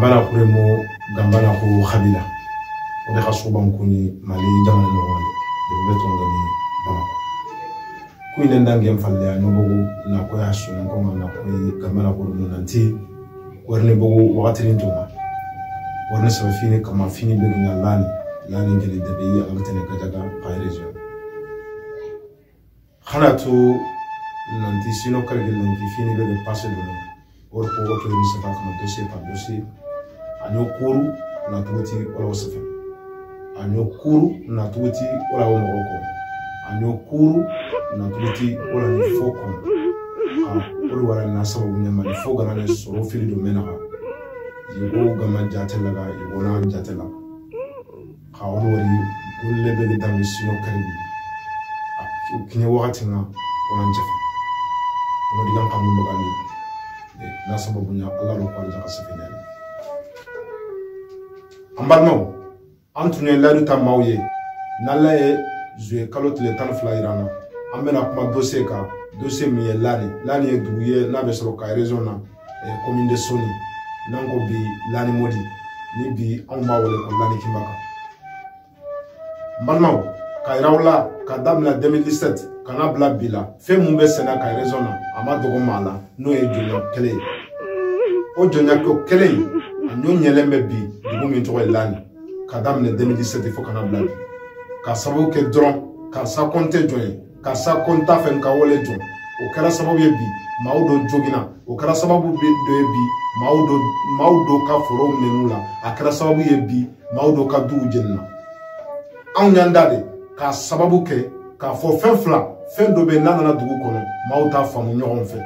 gambana kuremo gambana ko khabila o de khasuban kuni mali jamana no wale de beto ngani bamako kuine ndangem falle ano bogo na ko ya sunu ko na ko gambana ko no nanti warne bogo wakati ntoma warne so fini kama fini be ngalani lani ngeli de bi alatene kajaga qayrejo khalatu nanti sino kargel nanti fini be passer do or ko to ni safa kama dossier par dossier anyo kuru na tuti wala wasafa anyo kuru na tuti wala wa moko anyo kuru na tuti wala ni foko or wala na sababu nyama ni foga na soro fili do mena yugo gama jatela ga yugo na jatela khawlo wari kulle be da misino karbi kini wakati nga wala njafa ono digan kamu bogali na sababu nya Allah ro ko jaka sifina ambalno antunye ladu tamawye nalla e jouer calotte le tan fla irana amena kuma dossier mi lani e duye na be soro ka raison na commune de Soni nango bi lani modi ni bi on ma wole ko lani kimbaka mbalno ka irawla ka dabla 2017 kana bla bila fe mumbe sena ka raison na ama dogo mala no e jonya kele o jonya ko kele anyo nyelembe bi dugo mi to lani ka dabla 2017 fo kana bla ka sabu ke dron ka sa konte joye ka sa konta fen ka wole jon o kala sababu ye bi maudo jogina o kala sababu be do ye bi maudo ka foro menula akala sababu ye bi maudo ka du jenna an nyandade ka sababu ke ka fo fen fla fen do be nana dugu kono mauta famu nyogon fe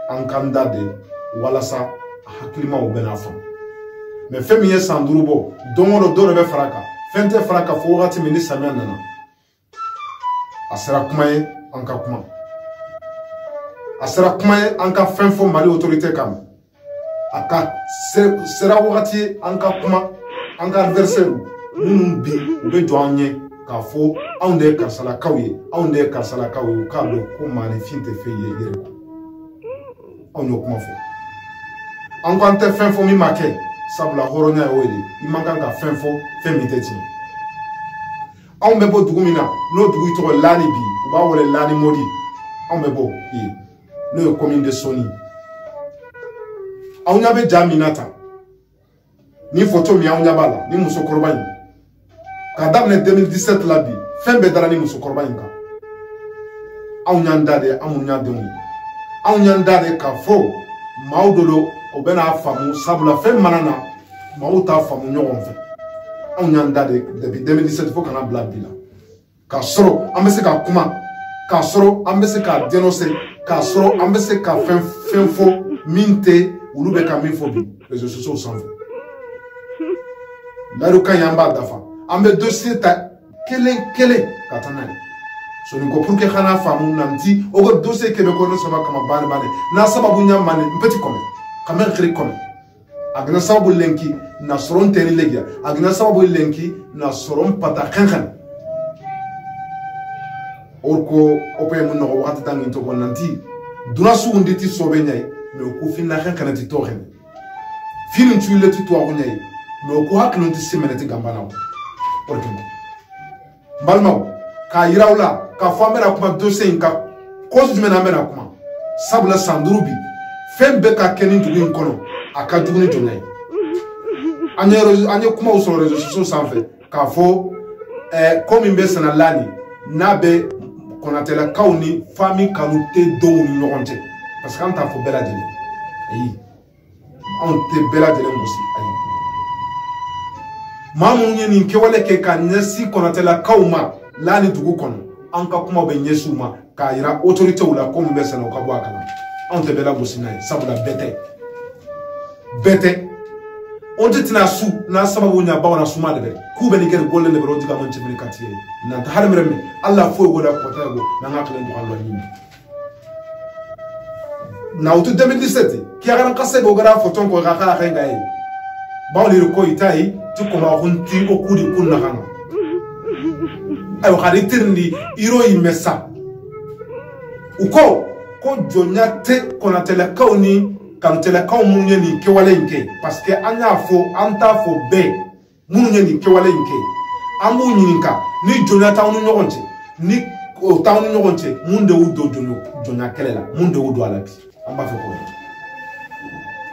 an kandade wala sa haklima o bena fam me femi ye sandurubo dongo do be faraka fente faraka fo wati mini samia nana asara kuma ye an ka kuma asara kuma ye an ka fen fo mali autorité kam aka sera wati an ka kuma an ka adversaire munun bi o be jo anye ka fo on de karsala kawye ka do ko mani finte fe ye yere ko on yo kuma fo an ko ante fen fo mi make sabla horonya e wele imanga ka fen fo fe mi teti on be bo dugumina no dugu to lani bi o ba wole lani modi on be bo no commune de Soni on yabe jaminata ni photo mi on yabala ni muso korban ka dabne 2017 la bi fembe dara ni muso korban ka on nyandade amunya demu on nyandade ka fo maudolo obena famu sabula fem manana mauta famu nyogon fe on nyandade depuis 2017 fo kana bla bila ka soro ambese ka kuma ka soro ambese ka dénoncer ka soro ambese ka fen fo minte ulube ka mifo bi réseaux sociaux sans la ruka yamba dafa ambe dossier ta kele katana so ni ko pour que khana famu namti o go dossier ke be ko no saba kama bane na sababu nyamane petit comme kamel khri comme agna sababu lenki na soron teri legia agna sababu lenki na soron pata khankhan orko ope mun no wakati tangi to nanti duna su nditi sobe nyai me ko finna khankana ti to khen finin tu le ti to ko nyai me ko hakno ti semeneti gambana orko balma ka yirawla ka famera kuma dossier ka cause du menamena kuma sabla sandurubi fembe ka kenin dugu kono aka duguni jonay anye kuma usoro réseaux sociaux sanfé ka fo comme imbe sana lani nabe konatela kauni famille kanute do ni nyogonte parce que anta fo bela dele ayi on te bela dele musi ayi mamu nyeni ke wale ke ka nyasi konatela kauma lani dugu kono anka kuma be nyesuma ka ira autorité wala comme be sana ka bwa kana on te bela musi nay sabula bete on te tina su na sababu nya ba wana suma de ku be ni ger golle le bro diga man ci mini katiye na ta har mirame Allah fo goda ko ta go na ngakle ndu Allah ni na auto 2017 ki ara kase go gara photo ko ga kha kha ngai ba li ko itai tu ko ma hunti o kudi kunna kan ayo khari tirndi iro imesa uko ko jonya te konatela kauni kanutɛlɛkaw minnu ye nin kɛwale in kɛ parce que an y'a fɔ an t'a fɔ bɛɛ minnu ye nin kɛwale in kɛ an b'u ɲininka ni jɔnya t'aw ni ɲɔgɔn cɛ ni o t'aw ni ɲɔgɔn cɛ mun de y'u don jɔnya kɛlɛ la mun de y'u don a la bi an b'a fɛ k'o dɔn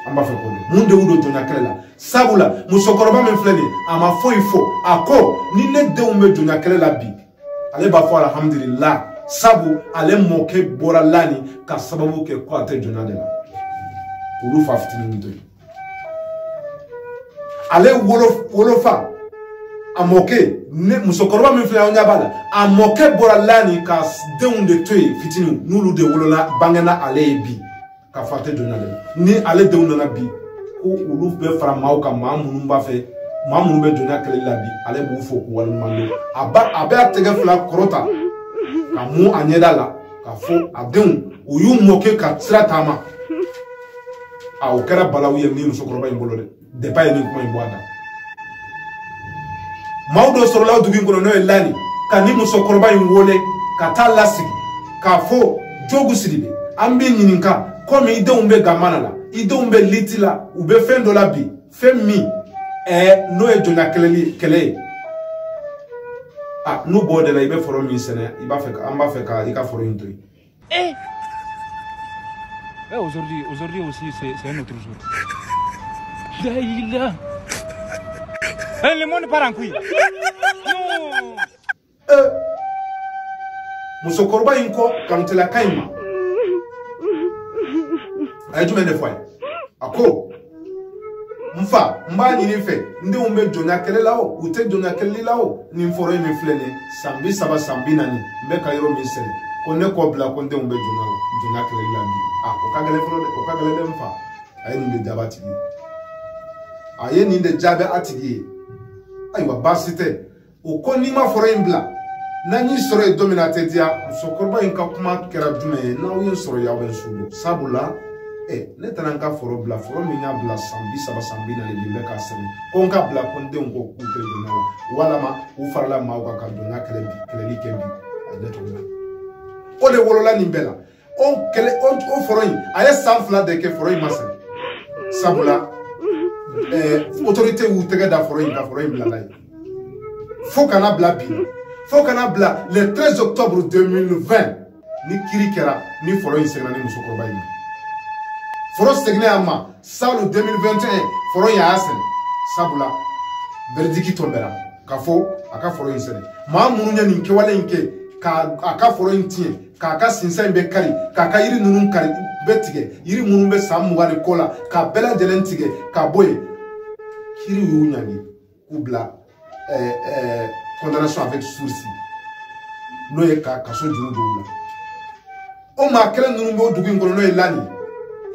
an b'a fɛ k'o dɔn mun de y'u don jɔnya kɛlɛ la sabula musokɔrɔba min filɛ nin ye a ma foyi fɔ a ko ni ne denw bɛ jɔnya kɛlɛ la bi ale b'a fɔ alhamdulillah sabu ale mɔkɛ bɔra lani ka sababu kɛ ko a tɛ jɔnya de la olu fa fitinin to yen ale wolofa a mɔkɛ ne musokɔrɔba min filɛ an ɲɛ b'a la a mɔkɛ bɔra lani ka denw de to yen fitinin n'olu de wolola bangena ale ye bi ka fa tɛ jɔnya de la ni ale denw nana bi ko olu bɛ fara maaw kan maa minnu b'a fɛ maa minnu bɛ jɔnya kɛlɛli la bi ale b'u fɔ k'u waleɲuman dɔn a bɛ a tɛgɛ fila kɔrɔta ka mun a ɲɛda la k'a fɔ a denw u y'u mɔkɛ ka sira taama a o kɛra balawu ye ni musokɔrɔba in bolo dɛ depuis a ye nin kuma in bɔ a da maaw dɔ sɔrɔla dugu in kɔnɔ n'o ye lani ka ni musokɔrɔba in wele ka taa lasigi k'a fɔ jogu siribe an b'i ɲininka komi i denw bɛ gamana la i denw bɛ liti la u bɛ fɛn dɔ la bi fɛn min n'o ye jɔnya kɛlɛ ye ah n'u b'o de la i bɛ foro min sɛnɛ i b'a fɛ an b'a fɛ ka i ka foro in to yen. Aujourd'hui aussi, c'est un autre jour. Daïla. Le monde part en couille. Non. Musokɔrɔba in kɔ kanutɛlɛka in ma a ye jumɛn de fɔ a ye a ko n fa n b'a ɲini fɛ n denw bɛ jɔnya kɛlɛ la o u tɛ jɔnya kɛlɛli la o nin foro in min filɛ nin ye san 30 san 40 n bɛ ka yɔrɔ min sɛnɛ ko ne kɔ bila ko n denw bɛ jɔnya kɛlɛli la bi o ka gɛlɛn fɔlɔ dɛ o ka gɛlɛn dɛ n fa a ye nin de jaabi a tigi ye a ye nin de jaabi a tigi ye ayiwa baasi tɛ o ko n'i ma foro in bila n'an y'i sɔrɔ yen don min na a tɛ diya musokɔrɔba in ka kuma kɛra jumɛn ye n'aw ye n sɔrɔ y'aw bɛ n su don sabula ne taara n ka foro bila foro min y'a bila san 30 san 40 de bɛ k'a sɛnɛ ko n ka bila ko n denw ko k'u tɛ jɔnya la walama u farala maaw kan ka jɔnya kɛlɛli kɛ bi a ne t'o la o de wolola nin bɛɛ la o foro in a ye san 2 de kɛ foro in ma sɛnɛ sabula autorité y'u tɛgɛ da foro in ka foro in bila la yen fo kana bila bi fo kana bila le 13 octobre 2020 ni kiri kɛra ni foro in seginna ni musokɔrɔba in ma foro seginna a ma salon 2021 foro in a y'a sɛnɛ sabula verdict tombera k'a fɔ a ka foro in sɛnɛ maa minnu ye nin kɛwale in kɛ k'a ka foro in tiɲɛ k'a ka sinsan in bɛ kari k'a ka yiri ninnu kari bɛ tigɛ yiri minnu bɛ san 20 ni kɔ la k'a bɛɛ lajɛlen tigɛ k'a bɔ yen kiri y'u ɲangi k'u bila condamnation avec sursis n'o ye ka kaso juru don u la o maa kelen ninnu b'o dugu in kɔnɔ n'o ye lani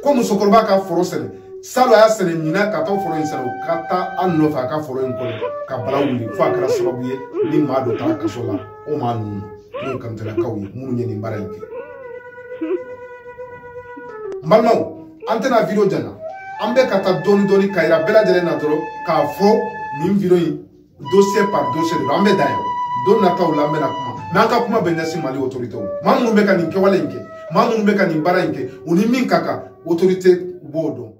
ko musokɔrɔba ka foro sɛnɛ salon a y'a sɛnɛ ɲinan ka taa foro in sɛnɛ o ka taa an nɔfɛ a ka foro in kɔnɔ ka bala wuli fo a kɛra sababu ye ni maa dɔ taara kaso la o maa ninnu n'o ye kanutɛlɛkaw ye minnu ye nin baara in kɛ n balimaw an tɛna video janya an bɛ ka taa dɔɔni dɔɔni ka yira bɛɛ lajɛlen na dɔrɔn k'a fɔ nin video in dossier par dossier de don an bɛ dan yɔrɔ don nataw la an bɛna kuma mais an ka kuma bɛ ɲɛsin Mali autorité ma maa minnu bɛ ka nin kɛwale in kɛ maa minnu bɛ ka nin baara in kɛ u ni min ka kan autorité b'o dɔn